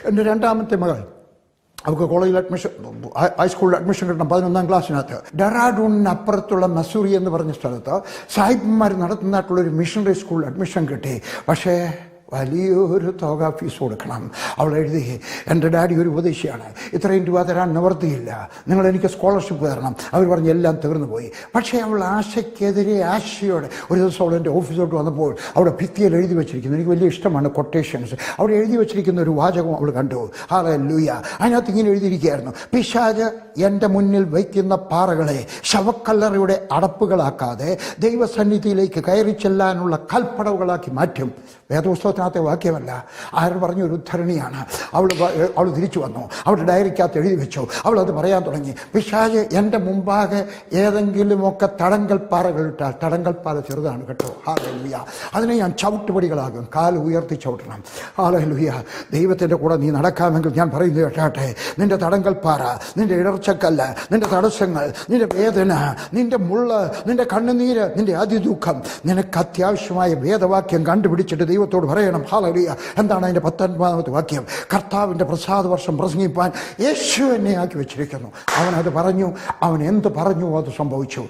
എൻ്റെ രണ്ടാമത്തെ മകൾ, അവർക്ക് കോളേജിൽ അഡ്മിഷൻ, ഹൈസ്കൂളിൽ അഡ്മിഷൻ കിട്ടണം 11ാം ക്ലാസ്സിനകത്ത്. ഡെറാഡൂണിന് അപ്പുറത്തുള്ള മസൂറി എന്ന് പറഞ്ഞ സ്ഥലത്ത് സാഹിബന്മാർ നടത്തുന്നതായിട്ടുള്ളൊരു മിഷണറി സ്കൂളിൽ അഡ്മിഷൻ കിട്ടി. പക്ഷേ വലിയൊരു തുക ഫീസ് കൊടുക്കണം. അവൾ എഴുതി, എൻ്റെ ഡാഡി ഒരു ഉപദേശിയാണ്, ഇത്രയും രൂപ തരാൻ നിവർത്തിയില്ല, നിങ്ങൾ എനിക്ക് സ്കോളർഷിപ്പ് തരണം. അവർ പറഞ്ഞ് എല്ലാം തീർന്നു പോയി. പക്ഷേ അവൾ ആശയ്ക്കെതിരെ ആശയോടെ ഒരു ദിവസം അവൾ എൻ്റെ ഓഫീസിലോട്ട് വന്നപ്പോൾ അവിടെ ഭിത്തിയിൽ എഴുതി വെച്ചിരിക്കുന്നു, എനിക്ക് വലിയ ഇഷ്ടമാണ് കൊട്ടേഷൻസ്, അവിടെ എഴുതി വെച്ചിരിക്കുന്ന ഒരു വാചകം അവൾ കണ്ടു. ഹല്ലേലൂയ. അതിനകത്ത് ഇങ്ങനെ എഴുതിയിരിക്കുകയായിരുന്നു, പിശാച് എൻ്റെ മുന്നിൽ വയ്ക്കുന്ന പാറകളെ ശവക്കല്ലറയുടെ അടപ്പുകളാക്കാതെ ദൈവസന്നിധിയിലേക്ക് കയറി ചെല്ലാനുള്ള കൽപ്പടവുകളാക്കി മാറ്റും. വേദപുസ്തകത്തിനകത്തെ വാക്യമല്ല, ആര് പറഞ്ഞൊരു ഉദ്ധരണിയാണ്. അവൾ തിരിച്ചു വന്നു, അവളുടെ ഡയറിക്കകത്ത് എഴുതി വെച്ചു. അവളത് പറയാൻ തുടങ്ങി, പിശാച് എൻ്റെ മുമ്പാകെ ഏതെങ്കിലുമൊക്കെ തടങ്കൽ പാറകൾ ഇട്ടാൽ, തടങ്കൽ പാറ ചെറുതാണ് കേട്ടോ, ഹല്ലേലൂയ, അതിനെ ഞാൻ ചവിട്ടുപടികളാകും, കാല് ഉയർത്തി ചവിട്ടണം. ഹല്ലേലൂയ. ദൈവത്തിൻ്റെ കൂടെ നീ നടക്കാമെങ്കിൽ ഞാൻ പറയുന്നത് കേട്ടാട്ടെ, നിന്റെ തടങ്കൽ പാറ, നിന്റെ ഇടർച്ചക്കല്ല്, നിന്റെ തടസ്സങ്ങൾ, നിന്റെ വേദന, നിന്റെ മുള്ള്, നിന്റെ കണ്ണുനീര്, നിന്റെ അതിദുഃഖം, നിനക്ക് അത്യാവശ്യമായ വേദവാക്യം കണ്ടുപിടിച്ചിട്ട് ദൈവത്തോട് പറയണം. ഹല്ലേലൂയ. എന്താണ് അതിൻ്റെ 19ാമത്തെ വാക്യം? കർത്താവിൻ്റെ പ്രസാദ വർഷം പ്രസംഗിപ്പാൻ യേശു എന്നെ ആക്കി വെച്ചിരിക്കുന്നു. അവനത് പറഞ്ഞു, അവൻ എന്ത് പറഞ്ഞു അത് സംഭവിച്ചു.